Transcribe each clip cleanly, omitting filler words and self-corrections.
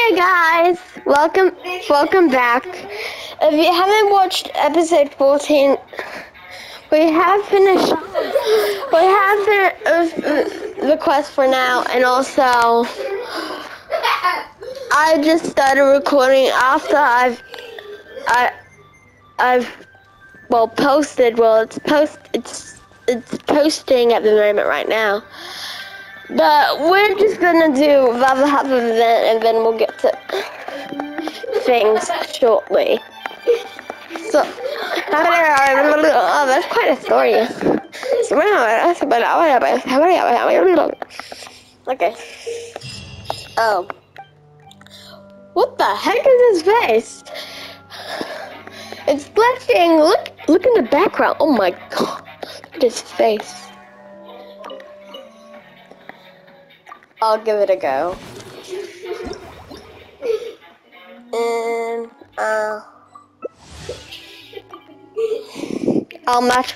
Hey guys, welcome back. If you haven't watched episode 14, we have finished the quest for now, and also I just started recording after I've posted. Well, it's posting at the moment right now. But we're just gonna do the other half of the event, and then we'll get to things shortly. So, oh, that's quite a story. Okay. Oh. What the heck is his face? It's blushing. Look in the background. Oh my god. Look at his face. I'll give it a go. And I'll match.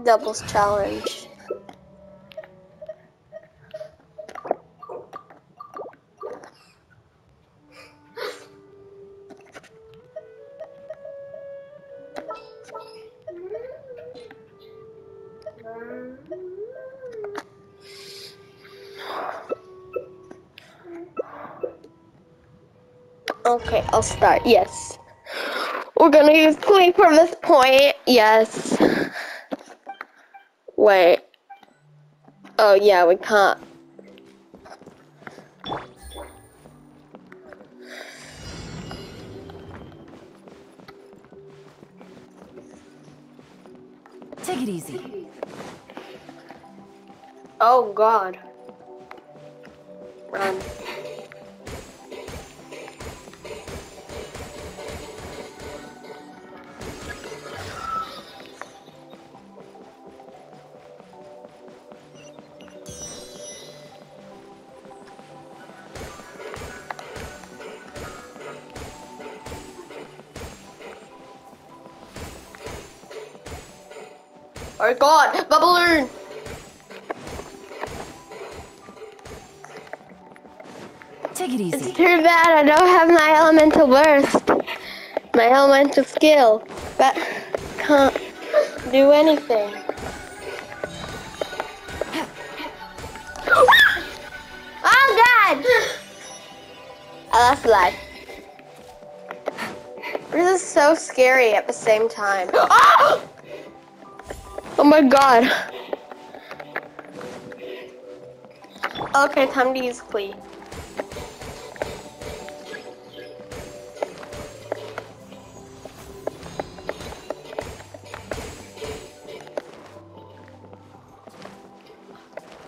Doubles challenge. Okay, I'll start. Yes. We're gonna use Klee from this point. Yes. Wait. Oh yeah, we can't. Take it easy. Oh god. Run. Oh god, the balloon! Take it easy. It's too bad I don't have my elemental burst. My elemental skill. But can't do anything. Oh god! Oh, that's life. This is so scary at the same time. Oh! Oh my god. Okay, time to use Klee.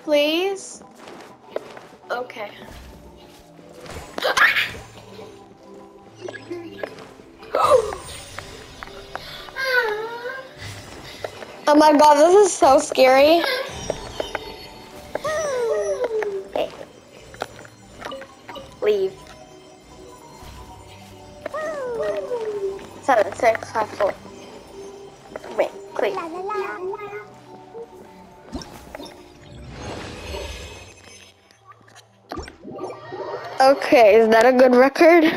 Please? Okay. Oh my god, this is so scary. Okay. Leave. 7, 6, 5, 4. Wait, Klee. Okay, is that a good record?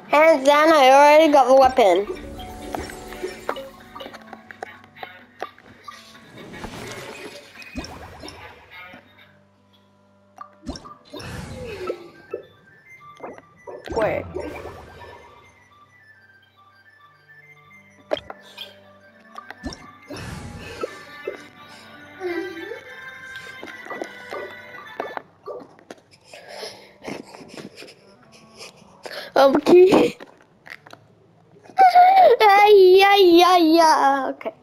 Hands down, I already got the weapon. Wait. Okay. Yeah. Okay.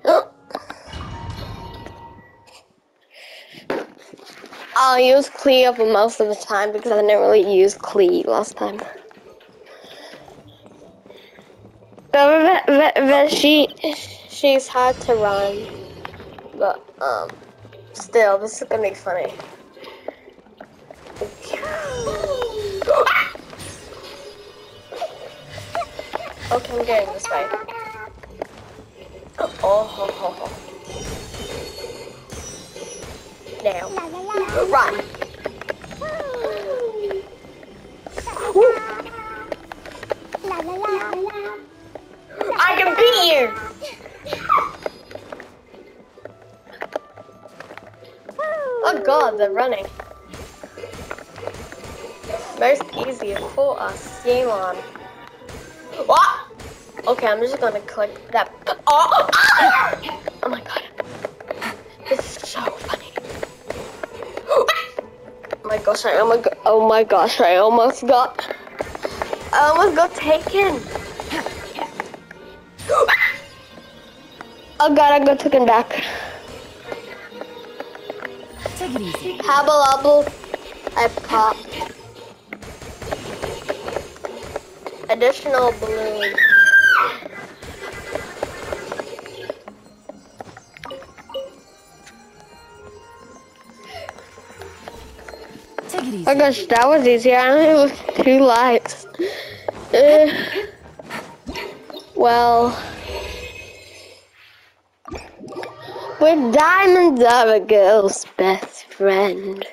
I'll use Klee up most of the time because I didn't really use Klee last time. But she's hard to run. But still, this is gonna be funny. Okay, I'm getting this way. Oh, ho, ho, ho. Now, run. I can beat you. Oh God, they're running. Most easy for us. Game on. What? Okay, I'm just gonna click that. Oh, oh my God. This is so funny. Oh my gosh, I almost got taken. Oh God, I got taken back. Take it easy. Habble, I popped. Additional balloon. Take it easy. Oh gosh, that was easy. I only was 2 lives. Well, with diamonds are a girl's best friend.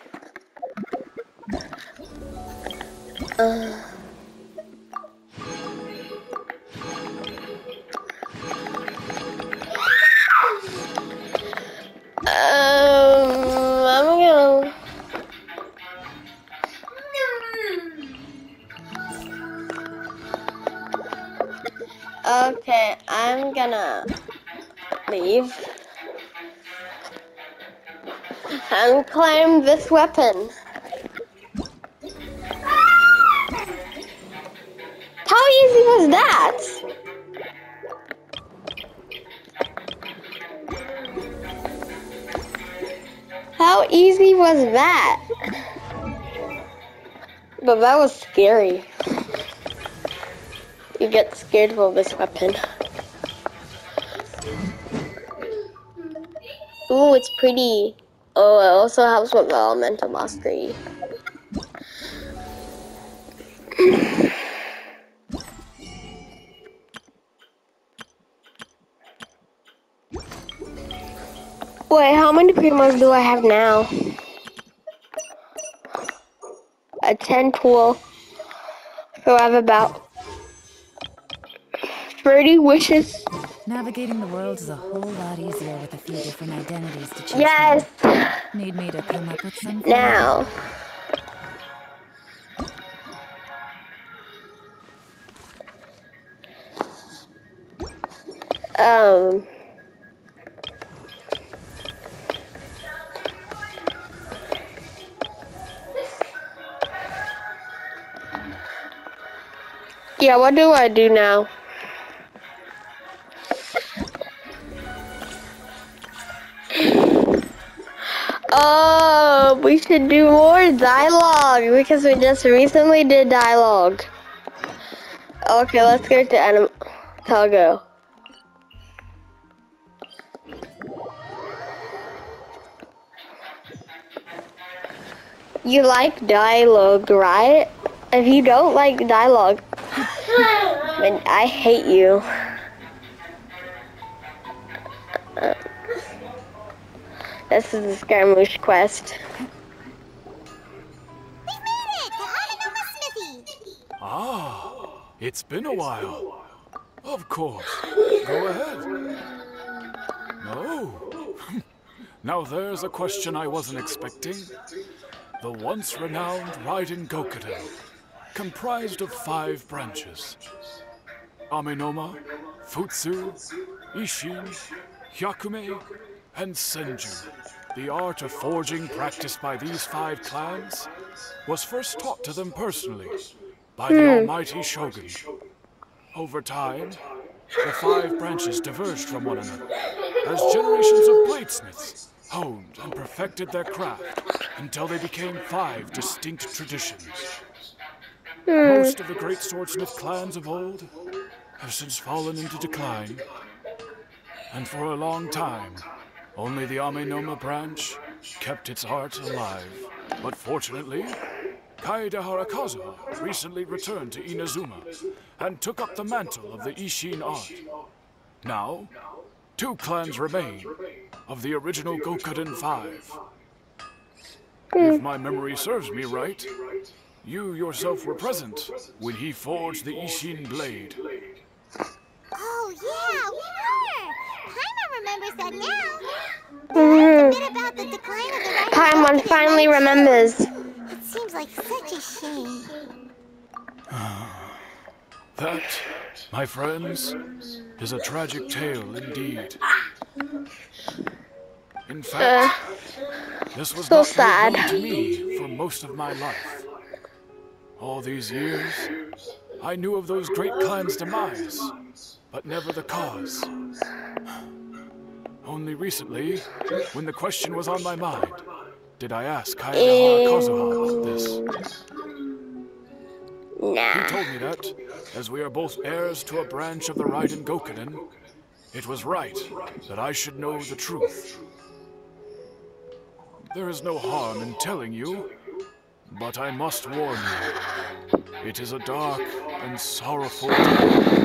I'm gonna. Okay, I'm gonna leave and claim this weapon. How easy was that? How easy was that? But that was scary. You get scared of this weapon. Ooh, it's pretty. Oh, it also helps with elemental mastery. Wait, how many primos do I have now? A 10 tool. So I have about 30 wishes. Navigating the world is a whole lot easier with a few different identities to choose Yes. from. Need me to come up with some? Now. Yeah, what do I do now? Oh, we should do more dialogue because we just recently did dialogue. Okay, let's go to Telgo. You like dialogue, right? If you don't like dialogue, then I hate you. This is the skirmish quest. We've made it to Anonymous Smithy. Ah, it's been a while. Of course. Go ahead. No. Now there's a question I wasn't expecting. The once renowned Raiden Gokudo, comprised of 5 branches. Amenoma, Futsu, Ishin, Hyakume, and Senju. The art of forging practiced by these 5 clans was first taught to them personally by the almighty Shogun. Over time, the 5 branches diverged from one another as generations of bladesmiths honed and perfected their craft until they became 5 distinct traditions. Most of the great swordsmith clans of old have since fallen into decline, and for a long time, only the Amenoma branch kept its art alive. But fortunately, Kaedehara Kazuha recently returned to Inazuma and took up the mantle of the Ishin art. Now, 2 clans remain of the original Gokuden 5. If my memory serves me right, you yourself were present when he forged the Ishin blade. Oh, yeah, we were! Paimon remembers that now. A bit about the decline of the Riding Paimon Gokuden finally line, too. remembers. It seems like such a shame. That, my friends, is a tragic tale indeed. In fact, this was so not sad. made known to me for most of my life. All these years, I knew of those great clans' demise, but never the cause. Only recently, when the question was on my mind, did I ask Kaedehara Kazuha about this. He Nah. told me that, as we are both heirs to a branch of the Raiden Gokuden, it was right that I should know the truth. There is no harm in telling you, but I must warn you. It is a dark and sorrowful tale.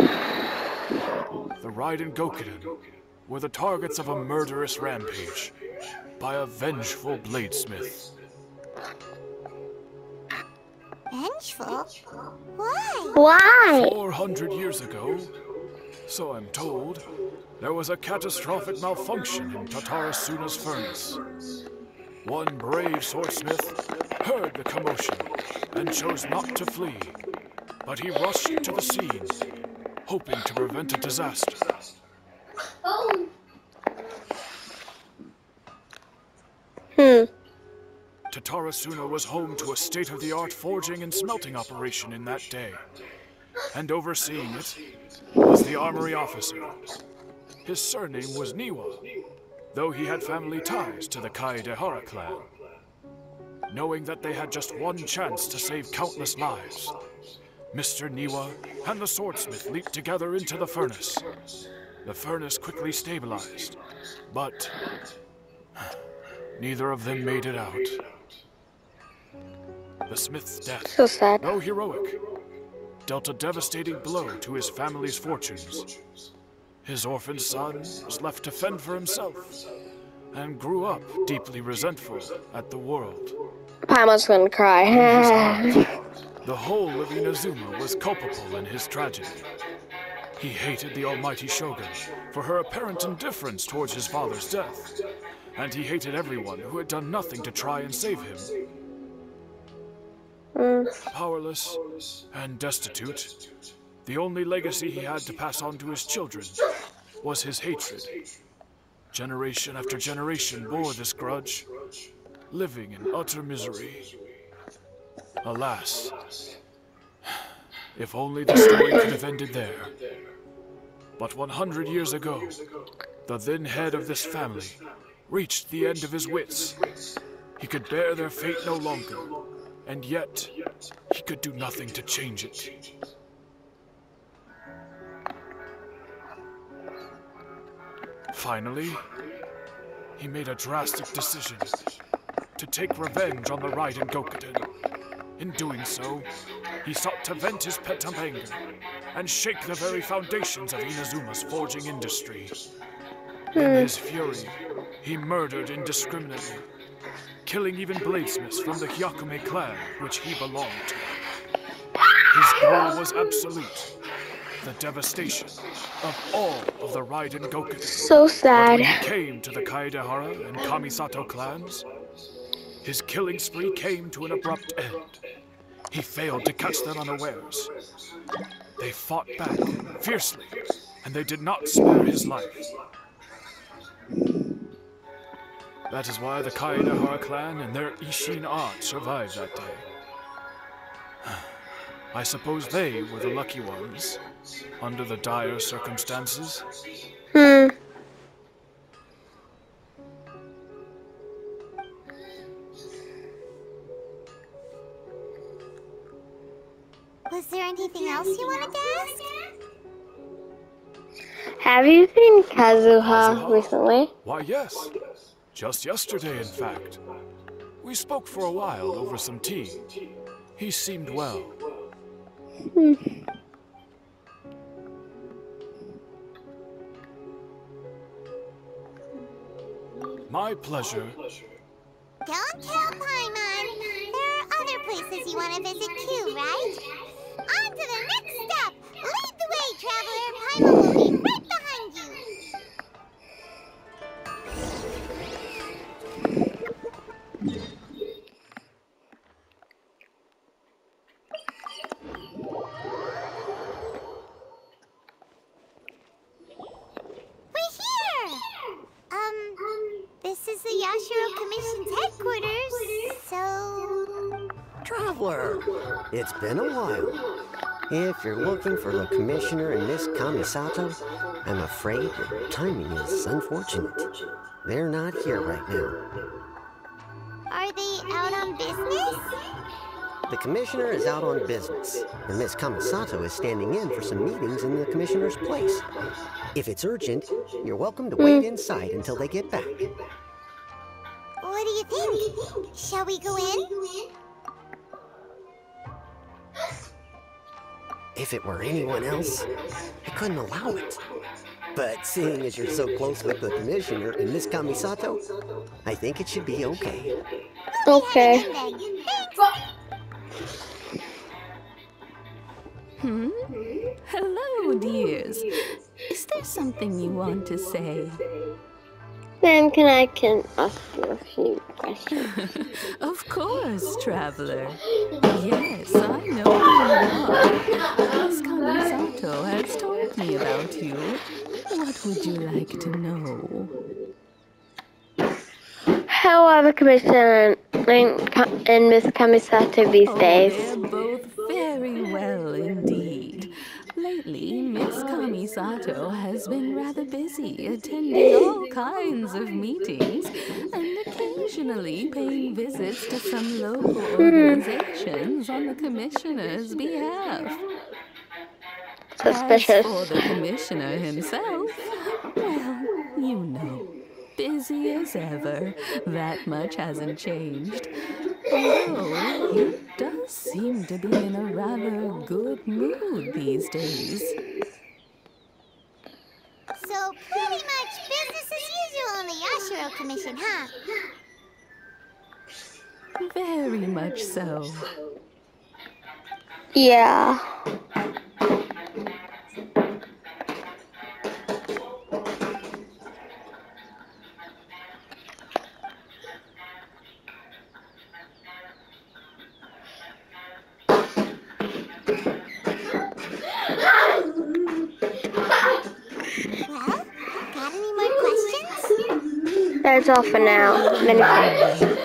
The Raiden Gokuden were the targets of a murderous rampage by a vengeful bladesmith. Vengeful? Why? Why? 400 years ago, so I'm told, there was a catastrophic malfunction in Tatarasuna's furnace. One brave swordsmith heard the commotion and chose not to flee, but he rushed to the scene, hoping to prevent a disaster. Tatarasuna was home to a state-of-the-art forging and smelting operation in that day, and overseeing it was the armory officer. His surname was Niwa, though he had family ties to the Kaedehara clan. Knowing that they had just one chance to save countless lives, Mr. Niwa and the swordsmith leaped together into the furnace. The furnace quickly stabilized, but neither of them made it out. The smith's death, So sad. though heroic, dealt a devastating blow to his family's fortunes. His orphan son was left to fend for himself, and grew up deeply resentful at the world. Paimon's gonna In cry. his heart, the whole of Inazuma was culpable in his tragedy. He hated the almighty shogun for her apparent indifference towards his father's death, and he hated everyone who had done nothing to try and save him. Powerless and destitute, the only legacy he had to pass on to his children was his hatred. Generation after generation bore this grudge, living in utter misery. Alas, if only the story could have ended there. But 100 years ago, the then head of this family reached the end of his wits. He could bear their fate no longer, and yet he could do nothing to change it. Finally, he made a drastic decision to take revenge on the Raiden Gokuden. In doing so, he sought to vent his pent-up anger and shake the very foundations of Inazuma's forging industry. In his fury, he murdered indiscriminately, killing even bladesmiths from the Hyakume clan which he belonged to. His goal was absolute, the devastation of all of the Raiden Gokuden. So But sad. when he came to the Kaedehara and Kamisato clans, his killing spree came to an abrupt end. He failed to catch them unawares. They fought back fiercely, and they did not spare his life. That is why the Kaedehara clan and their Ishin art survived that day. I suppose they were the lucky ones, under the dire circumstances. Was there anything else you wanted to ask? Have you seen Kazuha recently? Why, yes. Just yesterday, in fact. We spoke for a while over some tea. He seemed well. My pleasure. Don't tell Paimon. There are other places you want to visit too, right? On to the next step! Lead the way, traveler! Paimon will be right behind you! We're here! This is the Yashiro Commission's headquarters, so... Traveler, it's been a while. If you're looking for the Commissioner and Miss Kamisato, I'm afraid your timing is unfortunate. They're not here right now. Are they out on business? The Commissioner is out on business, and Miss Kamisato is standing in for some meetings in the Commissioner's place. If it's urgent, you're welcome to wait inside until they get back. What do you think? Shall we go in? If it were anyone else, I couldn't allow it. But seeing as you're so close with the Commissioner and Miss Kamisato, I think it should be okay. Okay. Hello, dears. Is there something you want to say? Then can ask you a few questions? Of course, traveler. Yes, I know who you are. Miss Kamisato has told me about you. What would you like to know? How are the Commissioner and Miss Kamisato these days? They're both very well indeed. Lately, Miss Kamisato has been rather busy attending all kinds of meetings and occasionally paying visits to some local organizations on the Commissioner's behalf. Suspicious. As for the Commissioner himself, well, you know, busy as ever. That much hasn't changed. Although he does seem to be in a rather good mood these days. So pretty much business as usual in the Yashiro Commission, huh? Very much so. Yeah. Well, got any more questions? That's all for now. Many thanks. In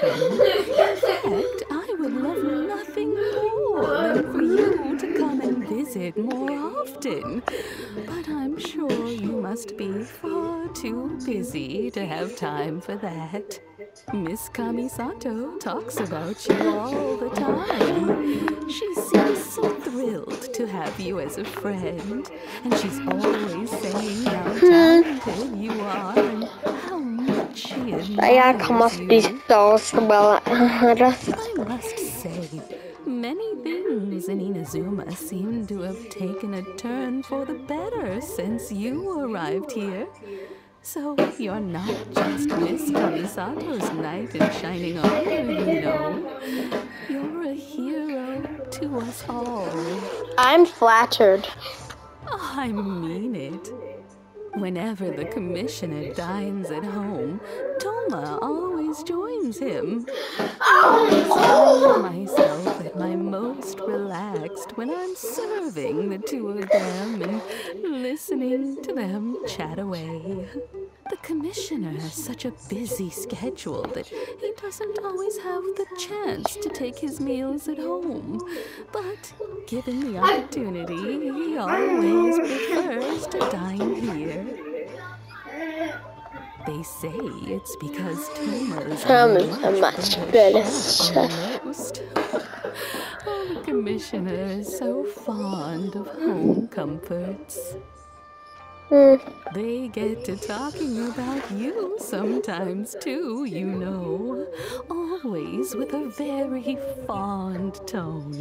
fact, I would love nothing more than for you to come and visit more often. But I'm sure you must be far too busy to have time for that. Miss Kamisato talks about you all the time. She seems so thrilled to have you as a friend. And she's always saying how talented you are and how much she Jag kommer admires att bli you. så well. I must say, many things in Inazuma seem to have taken a turn for the better since you arrived here. So you're not just Miss Kamisato's knight in shining armor, you know. You're a hero to us all. I'm flattered. I mean it. Whenever the Commissioner dines at home, Toma always joins him. I find myself at my most relaxed when I'm serving the two of them and listening to them chat away. The Commissioner has such a busy schedule that he doesn't always have the chance to take his meals at home. But given the opportunity, he always prefers to dine here. They say it's because Toma's Toma's a much better chef. most. Oh, the Commissioner is so fond of home comforts. They get to talking about you sometimes too, you know. Always with a very fond tone.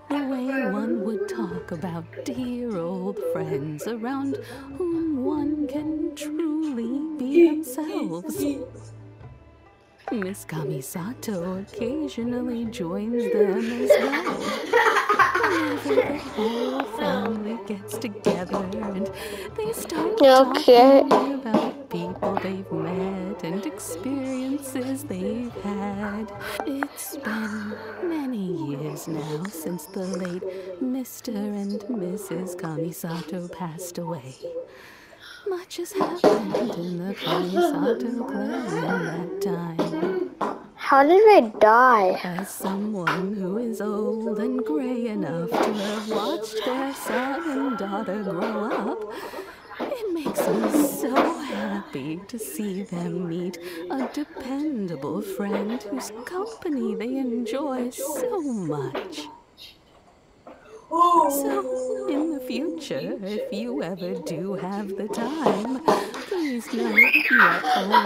The way one would talk about dear old friends around whom one can truly be themselves. Miss Kamisato occasionally joins them as well. Whenever the whole family gets together and they start talking about people they've met and experiences they've had. It's been many years now since the late Mr. and Mrs. Kamisato passed away. Much has happened in the Kamisato clan in that time. How did they die? As someone who is old and gray enough to have watched their son and daughter grow up, it makes me so happy to see them meet a dependable friend whose company they enjoy so much. So, in the future, if you ever do have the time, please know you are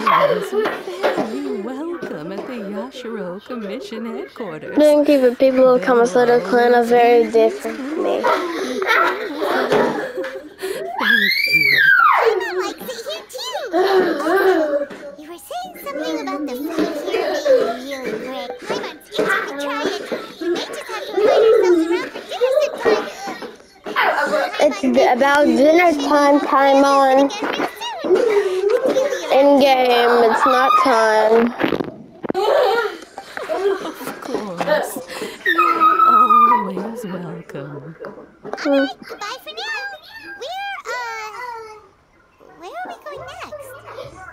always very welcome at the Yashiro Commission headquarters. Thank you, but people of Kamisato clan are very different from me. Thank you. Paimon likes it here too. You were saying something about the food here being really great. Paimon's itching to try it. We may just have to invite ourselves around for dinner sometime. It's about dinner time, Paimon. In game, it's not time. Of course. You're always welcome. Alright, goodbye for now. Where are we going next?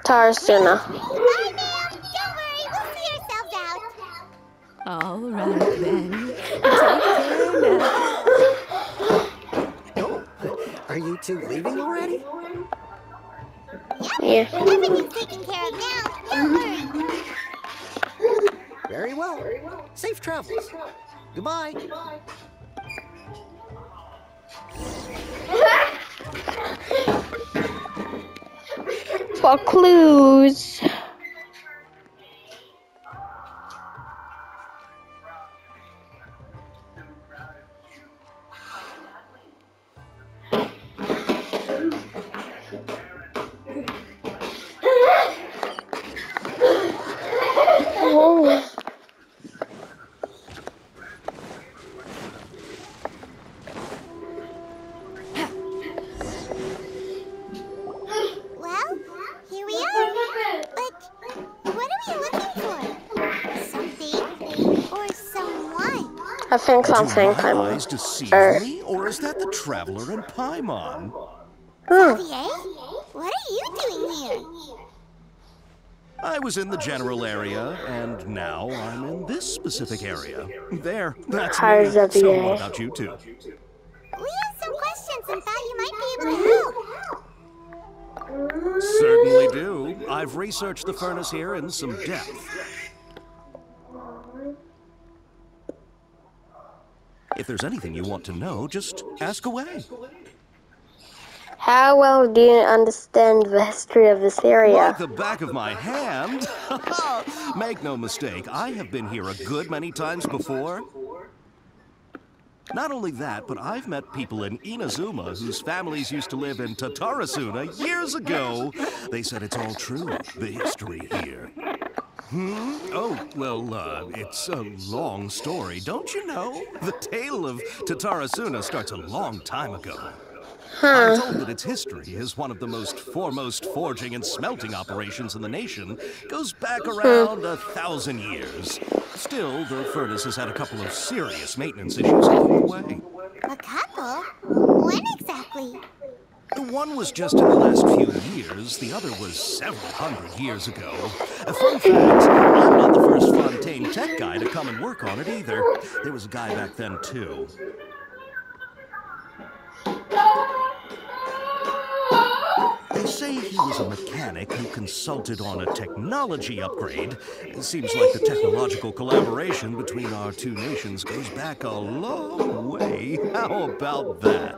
Tarasuna. Goodbye, ma'am. Don't worry, we'll see ourselves out. All right, then. Take care now. Oh, are you two leaving already? Yeah. Everything's taken care of now. Don't worry. Very well. Safe travels. Goodbye. For clues. Oh. Well, here we are. But what are we looking for? Something or someone? I think Do something. my eyes deceive me, or is that the traveler in Paimon? Xavier, what are you doing here? I was in the general area, and now I'm in this specific area. There, that's Hi, me. So Xavier. what about you two? We have some questions and thought you might be able to help. Certainly do. I've researched the furnace here in some depth. If there's anything you want to know, just ask away. How well do you understand the history of this area? Like the back of my hand? Make no mistake, I have been here a good many times before. Not only that, but I've met people in Inazuma whose families used to live in Tatarasuna years ago. They said it's all true, the history here. Oh, well, it's a long story, don't you know? The tale of Tatarasuna starts a long time ago. I'm told that its history is one of the most foremost forging and smelting operations in the nation. Goes back around 1,000 years. Still, the furnace has had a couple of serious maintenance issues along the way. A couple? When exactly? One was just in the last few years, the other was several hundred years ago. A fun fact, I'm not the first Fontaine tech guy to come and work on it either. There was a guy back then, too. They say he was a mechanic who consulted on a technology upgrade. It seems like the technological collaboration between our two nations goes back a long way. How about that?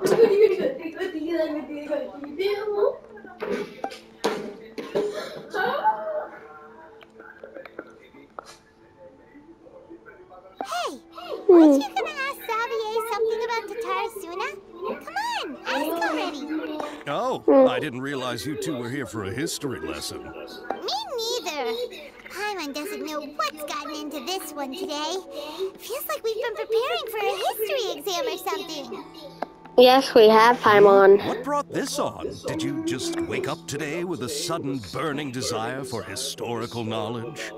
Hey, weren't you gonna ask Xavier something about Tatarasuna? Come on, ask already. Oh, I didn't realize you two were here for a history lesson. Me neither. Paimon doesn't know what's gotten into this one today. Feels like we've been preparing for a history exam or something. Yes, we have Paimon. What brought this on? Did you just wake up today with a sudden burning desire for historical knowledge?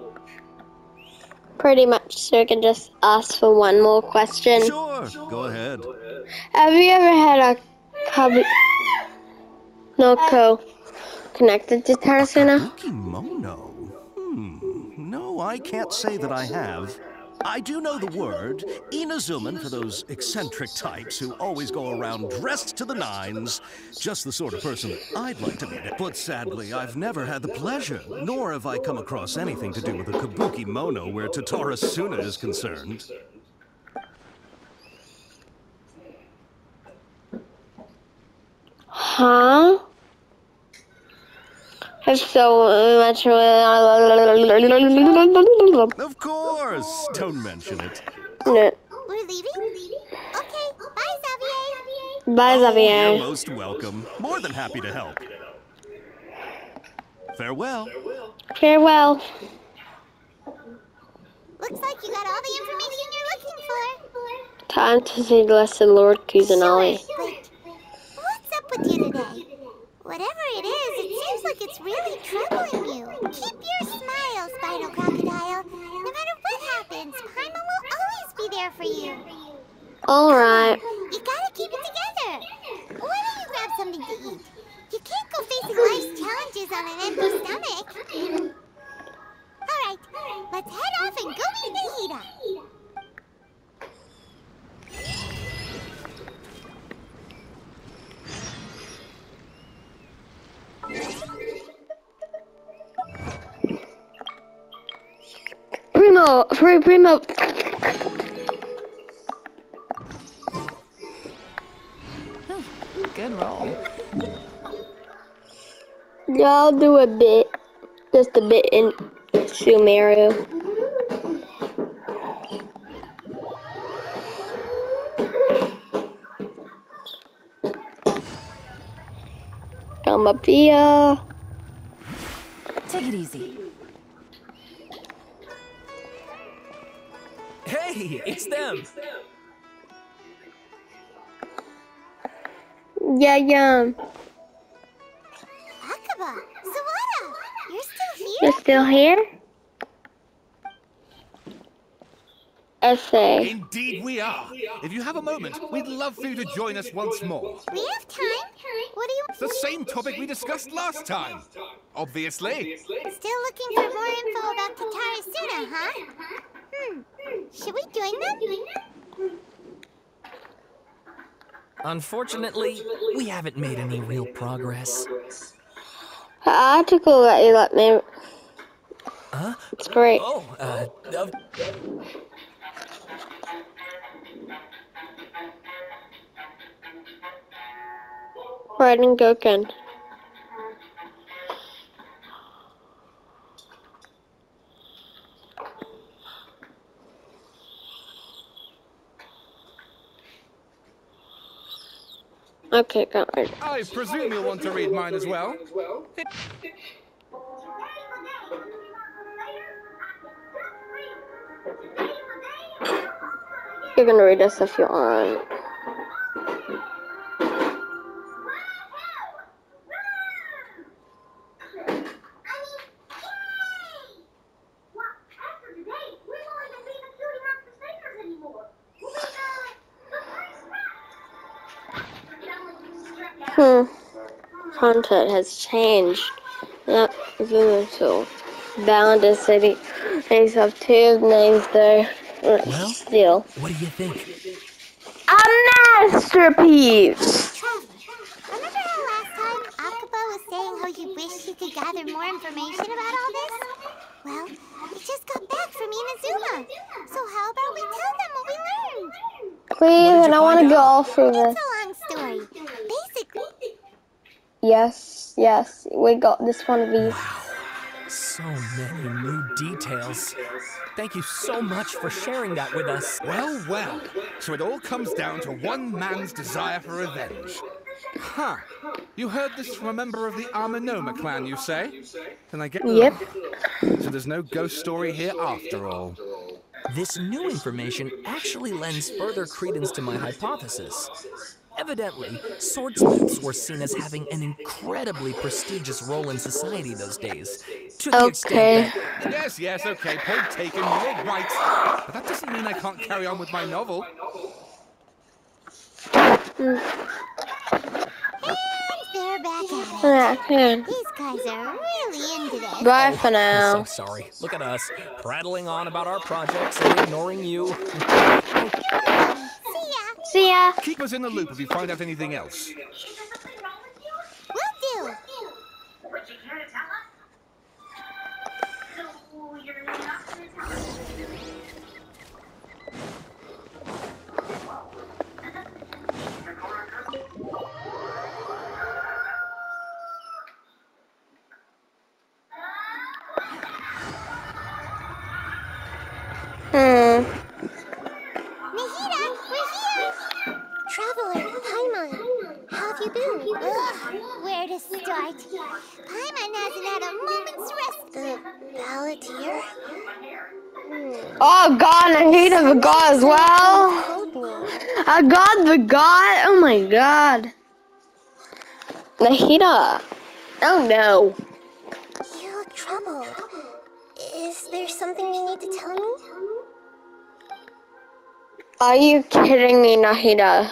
Pretty much, so we can just ask for one more question. Sure, go ahead. Have you ever had a Noko connected to Tarasuna? Kimono? No, I can't say that I have. I do know the word, Inazuman, for those eccentric types who always go around dressed to the nines. Just the sort of person that I'd like to meet. But sadly, I've never had the pleasure, nor have I come across anything to do with a kabuki mono where Tatarasuna is concerned. Huh? It's so much. Of course! Don't mention it. No. We're leaving? Okay, bye, Xavier. Bye, You're Xavier. most welcome. More than happy to help. Farewell. Farewell. Looks like you got all the information you're looking for. Time to see the lesson, Lord Kusanali. But what's up with you today? Whatever it is, it seems like it's really troubling you. Keep your smile, Spinal Crocodile. No matter what happens, Paimon will always be there for you. Alright. You gotta keep it together. Why don't you grab something to eat? You can't go facing life's challenges on an empty stomach. Alright, let's head off and go meet Nahida. Primo. Good roll. Yeah, I'll do a bit. Just a bit in Sumeru. Come up here. Take it easy. Hey, it's them. Yeah. Akaba, Sawada, you're still here? You're still here? Essay. Indeed we are. If you have a moment, we'd love for you to join us once more. We have time. What do you... It's the same topic we discussed last time. Obviously. Still looking for more info about Tatarasuna, huh? Should we join them? Unfortunately, we haven't made any real progress. The article that you let me... Huh? It's great. Oh, Riding Goken. Okay, got it. I presume you'll want to read mine as well. You're gonna read this if you want. Content has changed. Yep, so bound a city. They have two names there. well, Still. what do you think? A masterpiece! Traveler, remember how last time Akaba was saying saying how you wish you could gather more information about all this? Well, we just got back from Inazuma. So how about we tell them what we learned? Please, and I want to go all through this. It's a long story. Basically... Yes, yes, we got this one of these. Wow. So many new details. Thank you so much for sharing that with us. Well, well. So it all comes down to one man's desire for revenge. Huh. You heard this from a member of the Amanoma clan, you say? Can I get... Yep. So there's no ghost story here after all. This new information actually lends further credence to my hypothesis. Evidently, swordsmiths were seen as having an incredibly prestigious role in society those days. To the extent that... Yes, okay, point taken, you're right. But that doesn't mean I can't carry on with my novel. And they're back at it. These guys are really into this. Bye for now. I'm so sorry. Look at us, prattling on about our projects and ignoring you. See ya. Keep us in the loop if you find out anything else. Will do. Nahida, we're here! Traveler, Paimon, how have you been? Ugh, where to start? Paimon hasn't had a moment's rest. The Balladeer? Oh god, Nahida forgot as well. I got the god. Oh my god. Nahida. Oh no. You look troubled. Is there something you need to tell me? Are you kidding me, Nahida?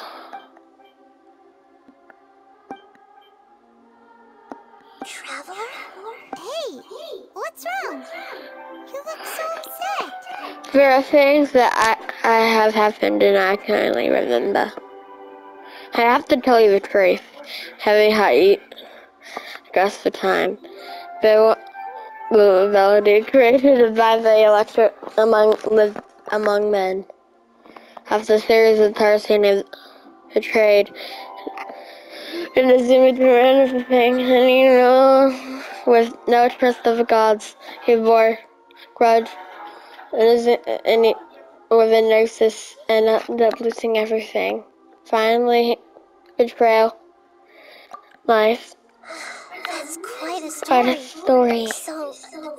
Traveler? Hey, what's wrong? You look so upset. There are things that I have happened and I can only remember. I have to tell you the truth. Heavy height, just the time. The melody created by the electorate among men. After a series of Tarzan is betrayed, in the image of anything, and you know, with no trust of the gods, he bore grudge and with a gnosis and ended up losing everything. Finally, betrayal, life. That's quite a story. Quite a story. So,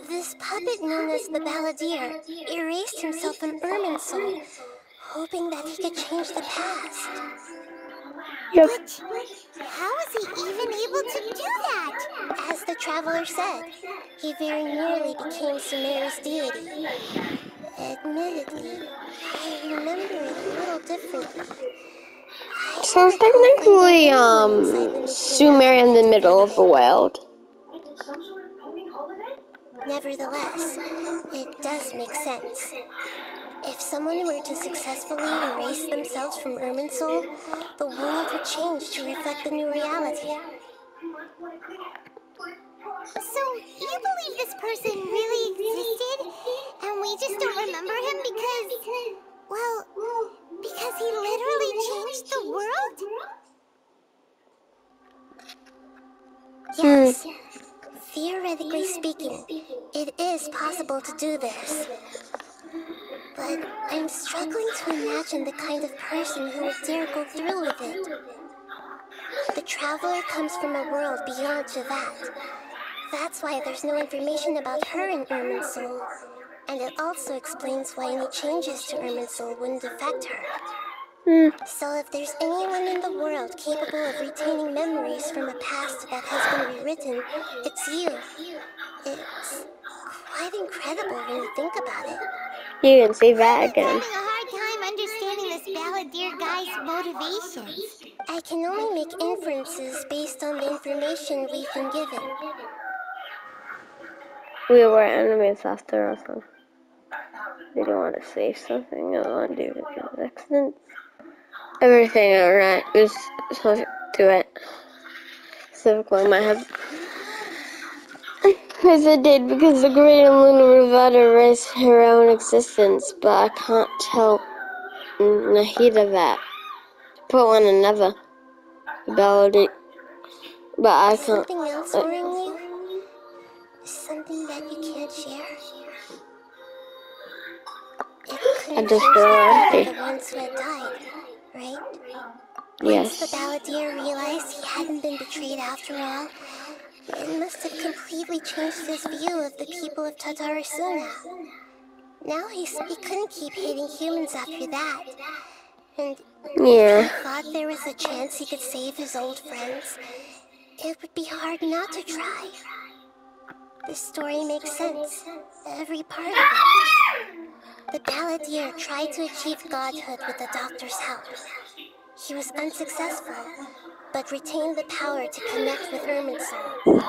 this puppet known as the Balladeer erased himself from Irminsul, hoping that he could change the past. Yep. But how was he even able to do that? As the Traveler said, he very nearly became Sumeru's deity. Admittedly, I remember it a little differently. So technically, Sumer in the middle of the world. Nevertheless, it does make sense. If someone were to successfully erase themselves from Irminsul, the world would change to reflect the new reality. So, you believe this person really existed, and we just don't remember him because, well, because he literally changed the world? Yes. Theoretically speaking, it is possible to do this. But I'm struggling to imagine the kind of person who would dare go through with it. The Traveler comes from a world beyond to that. That's why there's no information about her in Irminsul. And it also explains why any changes to Irminsul wouldn't affect her. So if there's anyone in the world capable of retaining memories from a past that has been rewritten, it's you. It's quite incredible when you think about it. You can see that again. I'm having a hard time understanding this Balladeer guy's motivations. I can only make inferences based on the information we've been given. We were enemies after all, so they don't want to say something. I want to do the accidents. Everything alright. Just supposed to do it. Specifically, my Because it did, because the great and lunar Nevada erased her own existence, but I can't tell Nahida that. Put one another ability, but I can't. Something else worrying you? Something that you can't share? It couldn't just change feel the fate empty. of the ones who had died, right? Yes. Once the Balladeer realized he hadn't been betrayed after all, it must have completely changed his view of the people of Tatarasuna. Now he couldn't keep hating humans after that. And Yeah. if he thought there was a chance he could save his old friends, it would be hard not to try. This story makes sense. Every part of it. The Balladeer tried to achieve godhood with the doctor's help. He was unsuccessful, but retained the power to connect with Irminsul.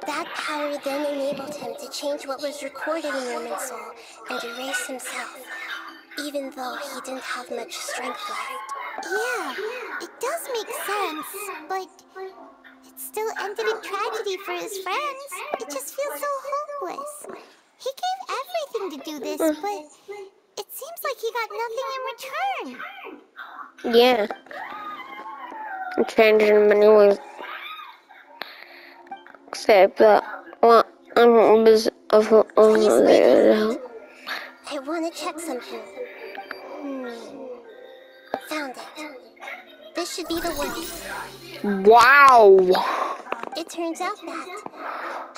That power then enabled him to change what was recorded in Irminsul and erase himself, even though he didn't have much strength left. Yeah, it does make sense, but it still ended in tragedy for his friends. It just feels so hopeless. He gave everything to do this, but it seems like he got nothing in return. Yeah. It changed in many ways. Except that what was of Please wait a the minute. I want to check something. Found it. This should be the one. Wow. It turns out that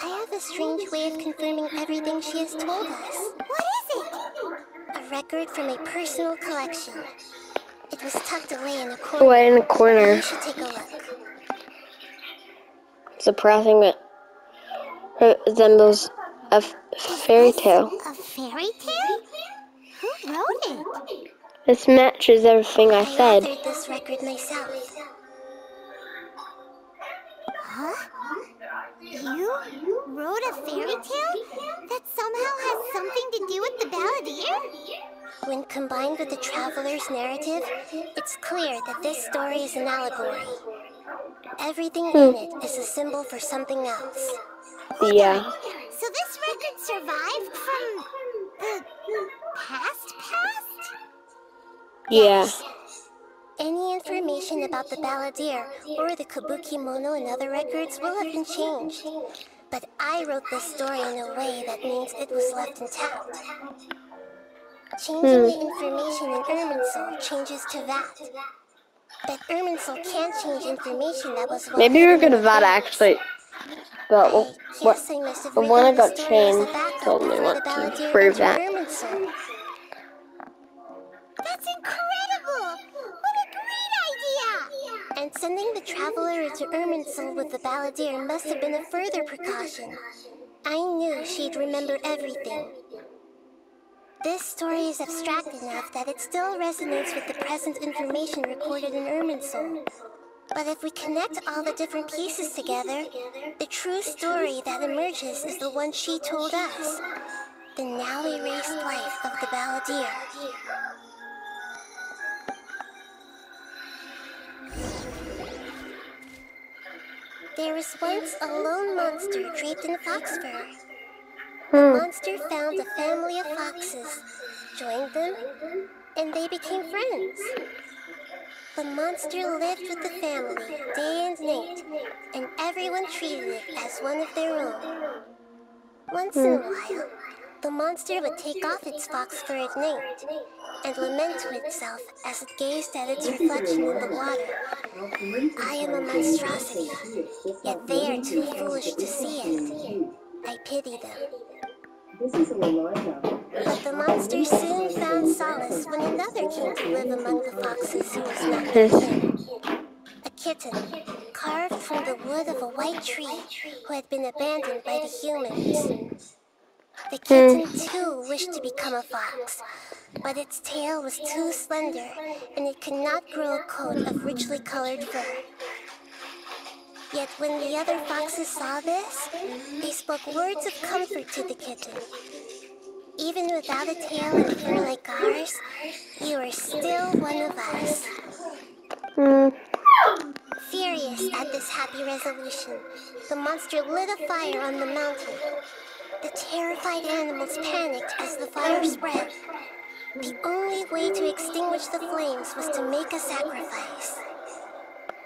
I have a strange way of confirming everything she has told us. What is it? A record from a personal collection. It was tucked away in a corner. Away in the corner. You should take a look. Surprising that it resembles a fairy tale. A fairy tale? Who wrote it? This matches everything I said. authored this record myself. Huh? You wrote a fairy tale that somehow has something to do with the Balladeer? When combined with the Traveler's narrative, it's clear that this story is an allegory. Everything in it is a symbol for something else. Yeah. So this record survived from the past? Yeah. Any information about the Balladeer or the Kabuki Mono and other records will have been changed. But I wrote this story in a way that means it was left intact. Changing the information in Irminsul changes to that. But Irminsul can't change information that was Maybe we're hidden gonna in that advance. actually. But Yes, I must have when written I the got story as a changed, backup told me before what the to Balladeer prove entered that. Irminsul. That's incredible! What a great idea! And sending the Traveler into Irminsul with the Balladeer must have been a further precaution. I knew she'd remember everything. This story is abstract enough that it still resonates with the present information recorded in Irminsul. But if we connect all the different pieces together, the true story that emerges is the one she told us. The now erased life of the Balladeer. There was once a lone monster draped in fox fur. The monster found a family of foxes, joined them, and they became friends. The monster lived with the family day and night, and everyone treated it as one of their own. Once in a while, the monster would take off its fox fur at night and lament to itself as it gazed at its reflection in the water. I am a monstrosity, yet they are too foolish to see it. I pity them. But the monster soon found solace when another came to live among the foxes who was not their kin. A kitten, carved from the wood of a white tree who had been abandoned by the humans. The kitten too wished to become a fox, but its tail was too slender and it could not grow a coat of richly colored fur. Yet when the other foxes saw this, they spoke words of comfort to the kitten. Even without a tail and fur like ours, you are still one of us. Furious at this happy happy resolution, the monster lit a fire on the mountain. The terrified animals panicked as the fire spread. The only way to extinguish the flames was to make a sacrifice.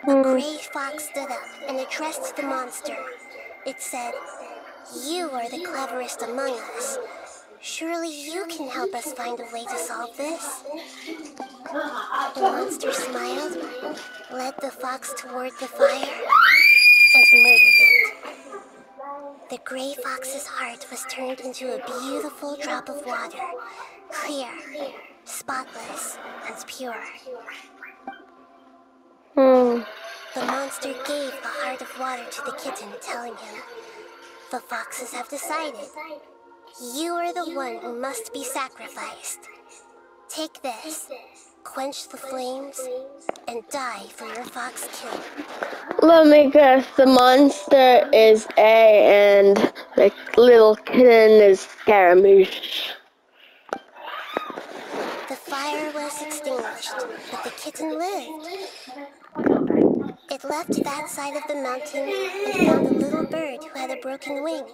A gray fox stood up and addressed the monster. It said, "You are the cleverest among us. Surely you can help us find a way to solve this." The monster smiled, led the fox toward the fire, and murdered it. The gray fox's heart was turned into a beautiful drop of water, clear, spotless, and pure. The monster gave the heart of water to the kitten, telling him, "The foxes have decided. You are the one who must be sacrificed. Take this, quench the flames, and die for your fox kin." Let me guess, the monster is A and the little kitten is Scaramouche. The fire was extinguished, but the kitten lived. It left that side of the mountain and found a little bird who had a broken wing.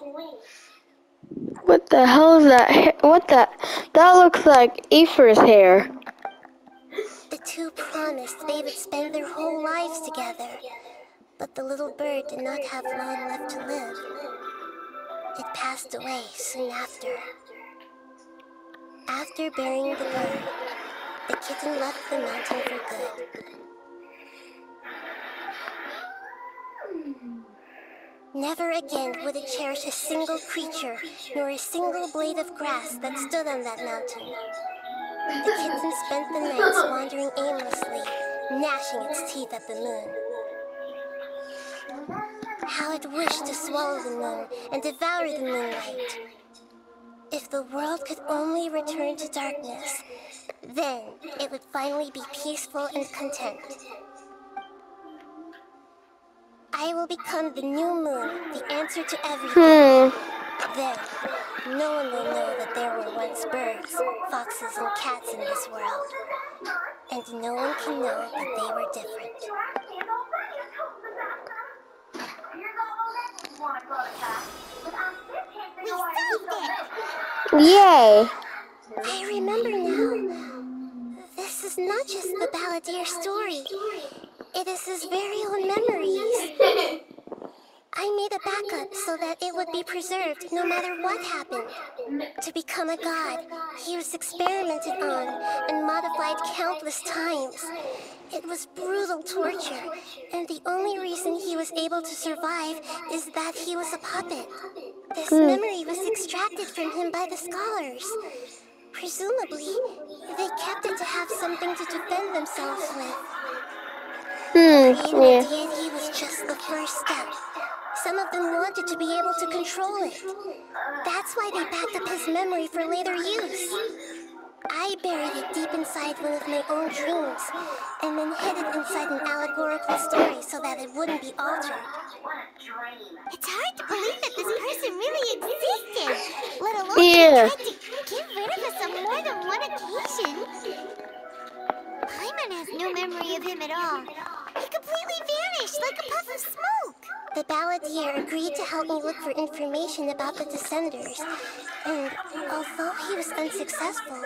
What the hell is that? That looks like Aoife's hair. The two promised they would spend their whole lives together, but the little bird did not have long left to live. It passed away soon after. After burying the bird, the kitten left the mountain for good. Never again would it cherish a single creature, nor a single blade of grass that stood on that mountain. The kitten spent the nights wandering aimlessly, gnashing its teeth at the moon. How it wished to swallow the moon and devour the moonlight. If the world could only return to darkness, then it would finally be peaceful and content. I will become the new moon, the answer to everything. Then, no one will know that there were once birds, foxes, and cats in this world. And no one can know that they were different. We solved it! Yay! I remember now. This is not just the Balladeer story. It is his very own memories. I made a backup so that it would be preserved no matter what happened. To become a god, he was experimented on and modified countless times. It was brutal torture, and the only reason he was able to survive is that he was a puppet. This memory was extracted from him by the scholars. Presumably, they kept it to have something to defend themselves with. Creating a deity was just the first step. Some of them wanted to be able to control it. That's why they backed up his memory for later use. I buried it deep inside one of my own dreams, and then hid it inside an allegorical story so that it wouldn't be altered. It's hard to believe that this person really existed, let alone Yeah. tried to get rid of us on more than one occasion. Paimon has no memory of him at all. He completely vanished like a puff of smoke. The Balladeer agreed to help me look for information about the Descenders, and although he was unsuccessful,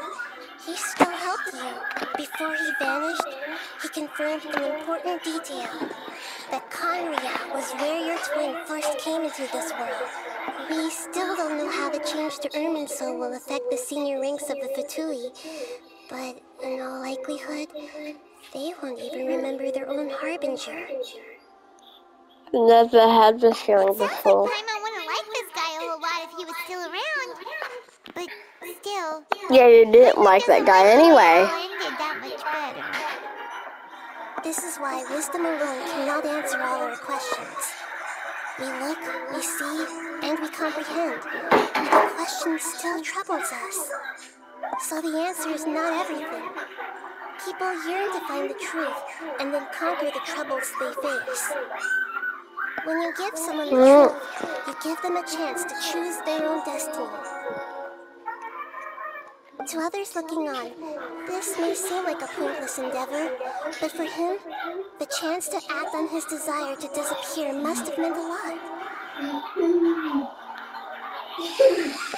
he still helped you. Before he vanished, he confirmed an important detail, that Conria was where your twin first came into this world. We still don't know how the change to Irminsul will affect the senior ranks of the Fatui, but in all likelihood, they won't even remember their own Harbinger. Never had this feeling Sounds like before. Paimon wouldn't like this guy a whole lot if he was still around. But still, Yeah, you didn't like that guy anyway. ended that much better. This is why wisdom alone cannot answer all our questions. We look, we see, and we comprehend. But the question still troubles us. So the answer is not everything. People yearn to find the truth and then conquer the troubles they face. When you give someone the truth, you give them a chance to choose their own destiny. To others looking on, this may seem like a pointless endeavor, but for him, the chance to act on his desire to disappear must have meant a lot.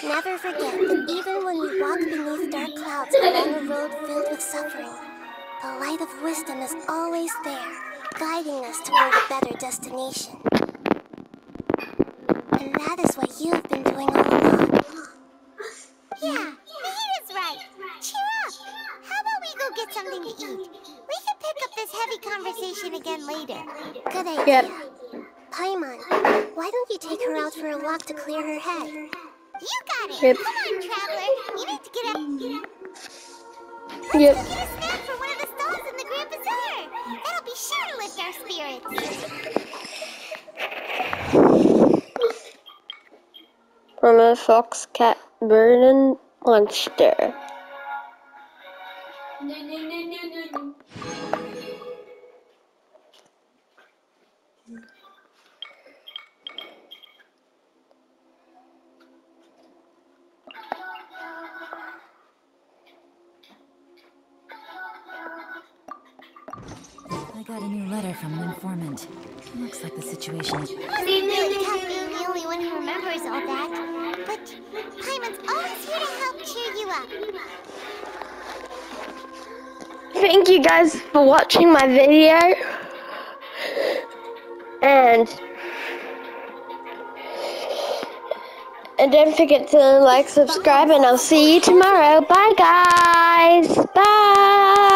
Never forget that even when we walk beneath dark clouds along a road filled with suffering, the light of wisdom is always there, guiding us toward a better destination. And that is what you've been doing all along. Yeah, the heat is right. Cheer up. How about we go get something to eat? We can pick up this heavy conversation again later. Good idea. Yep. Paimon, why don't you take her out for a walk to clear her head? You got it. Yep. Come on, traveler. You need to get up. Yep. Let's go get a snack from one of the stalls in the Grand Bazaar. That'll be sure to lift our spirits. From a fox, cat, bird, and monster. I got a new letter from an informant. Looks like the situation is... Must be really tough being the only one who remembers all that. But Paimon's always here to help cheer you up. Thank you guys for watching my video. And don't forget to like, subscribe, and I'll see you tomorrow. Bye, guys. Bye.